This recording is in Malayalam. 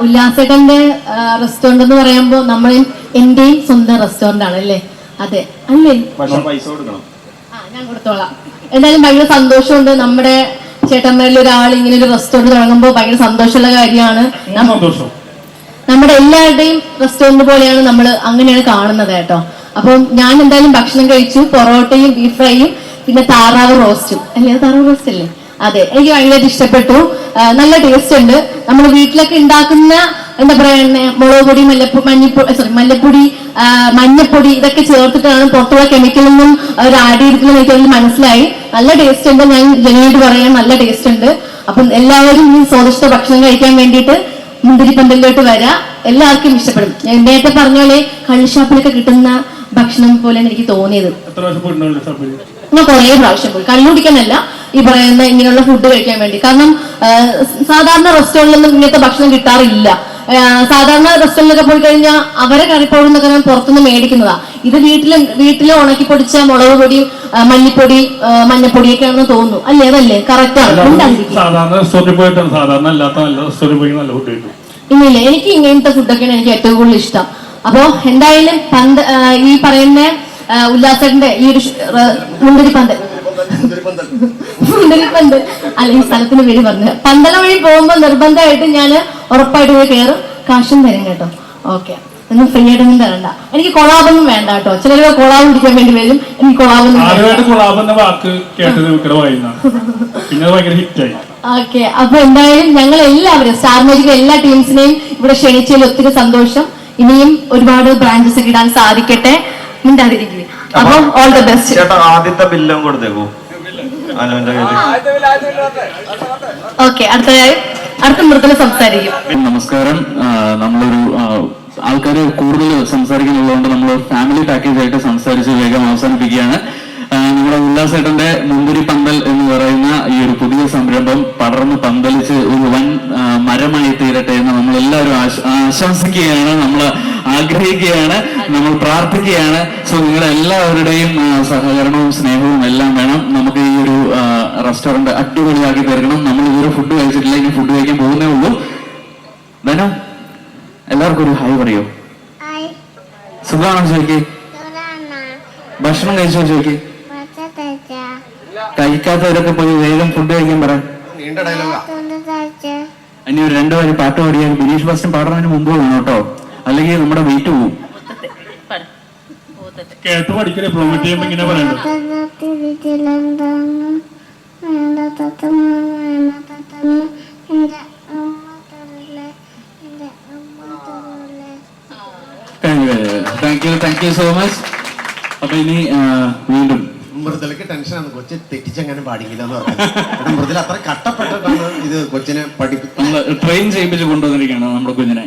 ഉല്ലാസകന്റെ റെസ്റ്റോറന്റ് എന്ന് പറയുമ്പോൾ നമ്മൾ എന്റെയും സ്വന്തം റെസ്റ്റോറന്റ് ആണ് അല്ലേ? അതെ അല്ലേ? പൈസ കൊടുക്കണം. ഞാൻ കൊടുത്തോളാം. എന്തായാലും ഭയങ്കര സന്തോഷമുണ്ട്. നമ്മുടെ ചേട്ടന്മാരിൽ ഒരാൾ ഇങ്ങനെ ഒരു റെസ്റ്റോറന്റ് തുടങ്ങുമ്പോൾ ഭയങ്കര സന്തോഷമുള്ള കാര്യമാണ്. നമ്മുടെ എല്ലാവരുടെയും റെസ്റ്റോറന്റ് പോലെയാണ് നമ്മൾ അങ്ങനെയാണ് കാണുന്നത് കേട്ടോ. അപ്പം ഞാൻ എന്തായാലും ഭക്ഷണം കഴിച്ചു. പൊറോട്ടയും ബീഫ് ഫ്രൈയും പിന്നെ താറാവ് റോസ്റ്റും അല്ലേ? താറാവ് റോസ്റ്റ് അല്ലേ? അതെ, എനിക്ക് ഭയങ്കരമായിട്ട് ഇഷ്ടപ്പെട്ടു. നല്ല ടേസ്റ്റ് ഉണ്ട്. നമ്മൾ വീട്ടിലൊക്കെ ഉണ്ടാക്കുന്ന എന്താ പറയുക, മുളക് പൊടി, മല്ലപ്പൊടി, മഞ്ഞപ്പൊടി ഇതൊക്കെ ചേർത്തിട്ടാണ് പുറത്തുള്ള കെമിക്കലൊന്നും അവർ ആഡ് ചെയ്തിട്ടുള്ള എനിക്ക് മനസ്സിലായി. നല്ല ടേസ്റ്റ് ഉണ്ട്. ഞാൻ ജനുവായിട്ട് പറയാൻ നല്ല ടേസ്റ്റ് ഉണ്ട്. അപ്പം എല്ലാവരും ഈ സ്വാദിഷ്ട ഭക്ഷണം കഴിക്കാൻ വേണ്ടിയിട്ട് മുന്തിരിപ്പന്തലിലോട്ട് വരാം. എല്ലാവർക്കും ഇഷ്ടപ്പെടും. ഞാൻ നേരത്തെ പറഞ്ഞ പോലെ കള്ളുഷാപ്പിലൊക്കെ കിട്ടുന്ന ഭക്ഷണം പോലെയാണ് എനിക്ക് തോന്നിയത്. ഞാൻ കുറേ പ്രാവശ്യം പോയി. കള്ളു കുടിക്കാനല്ല, ഈ പറയുന്ന ഇങ്ങനെയുള്ള ഫുഡ് കഴിക്കാൻ വേണ്ടി. കാരണം സാധാരണ റെസ്റ്റോറൻറ്റിലൊന്നും ഇങ്ങനത്തെ ഭക്ഷണം കിട്ടാറില്ല. സാധാരണ റെസ്റ്റോറൻറ്റിലൊക്കെ പോയി കഴിഞ്ഞാൽ അവരെ കറിപ്പൗഡർ എന്നൊക്കെ ഞാൻ പുറത്തുനിന്ന് മേടിക്കുന്നതാ. ഇത് വീട്ടില് ഉണക്കി പൊടിച്ച മുളക് പൊടിയും മല്ലിപ്പൊടി മഞ്ഞപ്പൊടിയൊക്കെ ആണെന്ന് തോന്നുന്നു. അല്ലേ? അതല്ലേ? കറക്റ്റ് ആണ്. ഇന്നില്ല, എനിക്ക് ഇങ്ങനത്തെ ഫുഡൊക്കെയാണ് എനിക്ക് ഏറ്റവും കൂടുതൽ ഇഷ്ടം. അപ്പോ എന്തായാലും ഈ പറയുന്ന ഉല്ലാസന്റെ ഈ ഒരു മുന്തിരിപ്പന്തൽ അല്ല, ഈ സ്ഥലത്തിന് പേര് പറഞ്ഞു. പന്തല വഴി പോകുമ്പോ നിർബന്ധമായിട്ട് ഞാൻ ഉറപ്പായിട്ട് പോയി കയറും. കാശും തരും കേട്ടോ. ഓക്കെ, ഒന്നും ഫ്രീ ആയിട്ടൊന്നും തരണ്ട. എനിക്ക് കൊളാബൊന്നും വേണ്ട കേട്ടോ. ചിലര് കൊളാബ് കുടിക്കാൻ വേണ്ടി വരും. എനിക്ക് കൊളാബൊന്നും ഓക്കെ. അപ്പൊ എന്തായാലും ഞങ്ങൾ എല്ലാവരും സ്റ്റാർ മാജിക് എല്ലാ ടീംസിനെയും ഇവിടെ ക്ഷണിച്ചതിൽ ഒത്തിരി സന്തോഷം. ഇനിയും ഒരുപാട് ബ്രാഞ്ചസ് ഒക്കെ ഇടാൻ സാധിക്കട്ടെ. മിണ്ടാതിരിക്കുക. അപ്പൊ ഓൾ ദ ബെസ്റ്റ്. ആദ്യത്തെ ബില്ലും കൊടുത്തേക്കോ. ഓക്കെ, അടുത്ത മൃദുല സംസാരിക്കും. നമസ്കാരം. നമ്മളൊരു ആൾക്കാര് കൂടുതൽ സംസാരിക്കുന്നുള്ളതുകൊണ്ട് നമ്മൾ ഫാമിലി പാക്കേജ് ആയിട്ട് സംസാരിച്ച് വേഗം അവസാനിപ്പിക്കുകയാണ്. നമ്മുടെ ഉല്ലാസേട്ടന്റെ മുന്തിരി പന്തൽ എന്ന് പറയുന്ന ഈ ഒരു പുതിയ സംരംഭം പടർന്ന് പന്തലിച്ച് ഒരു വൻ മരമായി തീരട്ടെ എന്ന് നമ്മൾ എല്ലാവരും ആശംസിക്കുകയാണ്, നമ്മൾ ആഗ്രഹിക്കുകയാണ്, നമ്മൾ പ്രാർത്ഥിക്കുകയാണ്. സോ നിങ്ങളുടെ എല്ലാവരുടെയും സഹകരണവും സ്നേഹവും എല്ലാം വേണം. നമുക്ക് ഈ ഒരു റെസ്റ്റോറന്റ് അടിപൊളിയാക്കി തീർക്കണം. നമ്മൾ ഇതൊരു ഫുഡ് കഴിച്ചിട്ടില്ല, ഇനി ഫുഡ് കഴിക്കാൻ പോകുന്നേ ഉള്ളൂ. ധനോ, എല്ലാവർക്കും ഒരു ഹായ് പറയോ? സുഖാണോ ചോദിക്കേ? ഭക്ഷണം കഴിച്ചോ ചോദിക്കേ? കഴിക്കാത്തവരൊക്കെ പോയി വേഗം ഫുഡ് കഴിക്കാൻ പറ. ഇനി ഒരു 2 വരി പാട്ട് പാടിയാൽ ബിനീഷ് ബാസ്റ്റൻ പാടുന്നതിന് മുമ്പ് വേണം കേട്ടോ, അല്ലെങ്കിൽ നമ്മുടെ വെയിറ്റ് പോവും. കേട്ട് പഠിക്കലേ പ്രൊമോട്ട് ചെയ്യുമ്പോ ഇങ്ങനെ പറയണ്ടോ? Thank you so much. അപ്പൊ ഇനി വീണ്ടും മൃദുലക്ക് ടെൻഷനാണ്. കൊച്ചു തെറ്റിച്ചങ്ങനെ പാടിക്കില്ലെന്ന് പറഞ്ഞു. മൃദുല അത്ര കട്ടപ്പെട്ടിട്ടാണ് ഇത് കൊച്ചിനെ പഠിപ്പിക്കുന്നത്. നമ്മൾ ട്രെയിൻ ചെയ്യിപ്പിച്ച് കൊണ്ടുവന്നിരിക്കുകയാണ് നമ്മുടെ കുഞ്ഞിനെ.